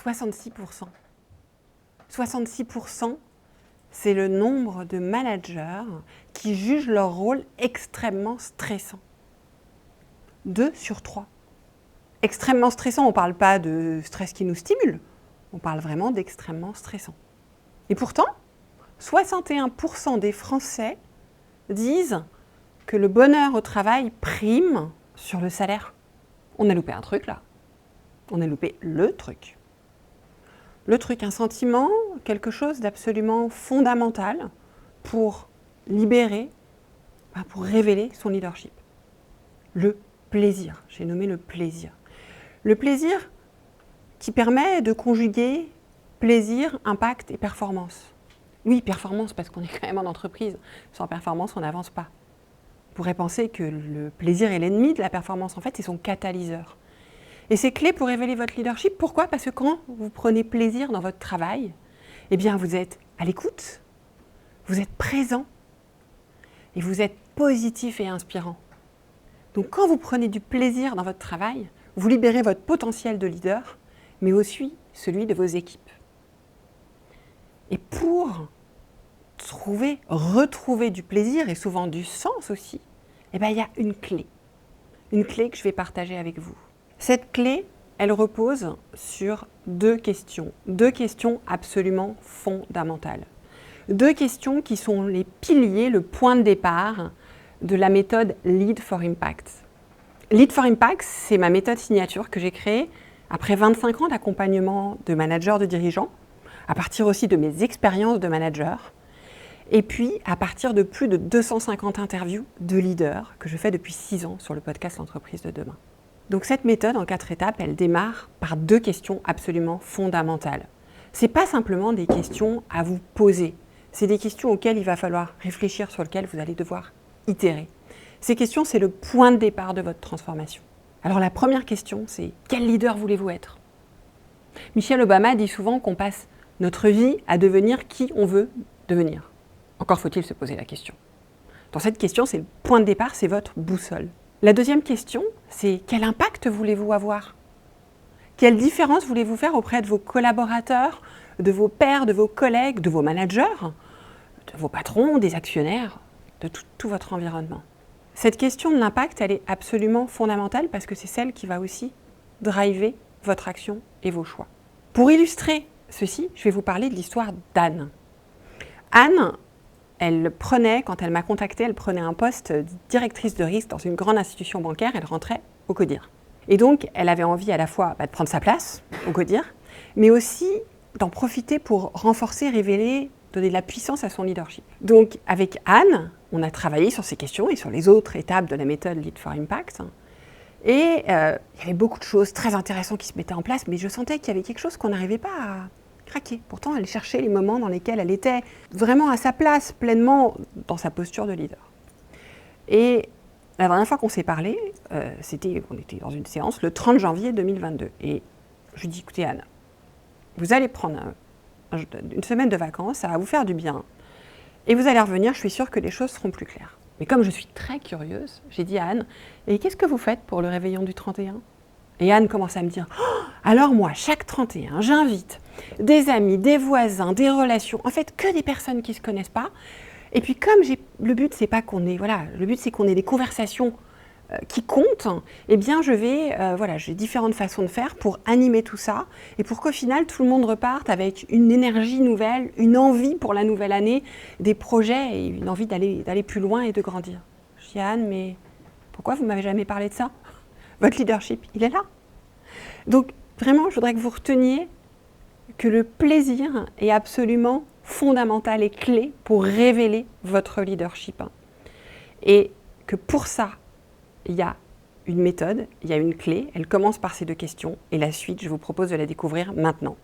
66%. 66%, c'est le nombre de managers qui jugent leur rôle extrêmement stressant. 2 sur 3. Extrêmement stressant, on ne parle pas de stress qui nous stimule, on parle vraiment d'extrêmement stressant. Et pourtant, 61% des Français disent que le bonheur au travail prime sur le salaire. On a loupé un truc là. On a loupé le truc. Le truc, un sentiment, quelque chose d'absolument fondamental pour libérer, pour révéler son leadership. Le plaisir, j'ai nommé le plaisir. Le plaisir qui permet de conjuguer plaisir, impact et performance. Oui, performance parce qu'on est quand même en entreprise. Sans performance, on n'avance pas. On pourrait penser que le plaisir est l'ennemi de la performance. En fait, c'est son catalyseur. Et c'est clé pour révéler votre leadership. Pourquoi ? Parce que quand vous prenez plaisir dans votre travail, eh bien, vous êtes à l'écoute, vous êtes présent et vous êtes positif et inspirant. Donc, quand vous prenez du plaisir dans votre travail, vous libérez votre potentiel de leader, mais aussi celui de vos équipes. Et pour retrouver du plaisir et souvent du sens aussi, eh bien, il y a une clé que je vais partager avec vous. Cette clé, elle repose sur deux questions absolument fondamentales. 2 questions qui sont les piliers, le point de départ de la méthode Lead for Impact. Lead for Impact, c'est ma méthode signature que j'ai créée après 25 ans d'accompagnement de managers, de dirigeants, à partir aussi de mes expériences de manager, et puis à partir de plus de 250 interviews de leaders que je fais depuis 6 ans sur le podcast L'entreprise de demain. Donc cette méthode en 4 étapes, elle démarre par 2 questions absolument fondamentales. Ce n'est pas simplement des questions à vous poser, c'est des questions auxquelles il va falloir réfléchir, sur lesquelles vous allez devoir itérer. Ces questions, c'est le point de départ de votre transformation. Alors la première question, c'est quel leader voulez-vous être ? Michelle Obama dit souvent qu'on passe notre vie à devenir qui on veut devenir. Encore faut-il se poser la question. Dans cette question, c'est le point de départ, c'est votre boussole. La deuxième question, c'est quel impact voulez-vous avoir ? Quelle différence voulez-vous faire auprès de vos collaborateurs, de vos pairs, de vos collègues, de vos managers, de vos patrons, des actionnaires, de tout votre environnement ? Cette question de l'impact, elle est absolument fondamentale parce que c'est celle qui va aussi driver votre action et vos choix. Pour illustrer ceci, je vais vous parler de l'histoire d'Anne. Anne, quand elle m'a contactée, elle prenait un poste de directrice de risque dans une grande institution bancaire, elle rentrait au CODIR. Et donc, elle avait envie à la fois de prendre sa place au CODIR, mais aussi d'en profiter pour renforcer, révéler, donner de la puissance à son leadership. Donc, avec Anne, on a travaillé sur ces questions et sur les autres étapes de la méthode Lead for Impact. Et il y avait beaucoup de choses très intéressantes qui se mettaient en place, mais je sentais qu'il y avait quelque chose qu'on n'arrivait pas à craquer. Pourtant, elle cherchait les moments dans lesquels elle était vraiment à sa place, pleinement dans sa posture de leader. Et la dernière fois qu'on s'est parlé, on était dans une séance le 30 janvier 2022. Et je lui dis, écoutez Anne, vous allez prendre une semaine de vacances, ça va vous faire du bien. Et vous allez revenir, je suis sûre que les choses seront plus claires. Mais comme je suis très curieuse, j'ai dit à Anne, et qu'est-ce que vous faites pour le réveillon du 31 ? Et Anne commence à me dire, alors moi, chaque 31, j'invite des amis, des voisins, des relations, en fait, que des personnes qui ne se connaissent pas. Et puis comme le but, c'est pas qu'on ait, le but c'est qu'on ait des conversations qui comptent, eh bien j'ai différentes façons de faire pour animer tout ça et pour qu'au final, tout le monde reparte avec une énergie nouvelle, une envie pour la nouvelle année, des projets et une envie d'aller plus loin et de grandir. Je dis à Anne, mais pourquoi vous ne m'avez jamais parlé de ça ? Votre leadership, il est là. Donc vraiment, je voudrais que vous reteniez que le plaisir est absolument fondamental et clé pour révéler votre leadership. Et que pour ça, il y a une méthode, il y a une clé, elle commence par ces 2 questions et la suite, je vous propose de la découvrir maintenant.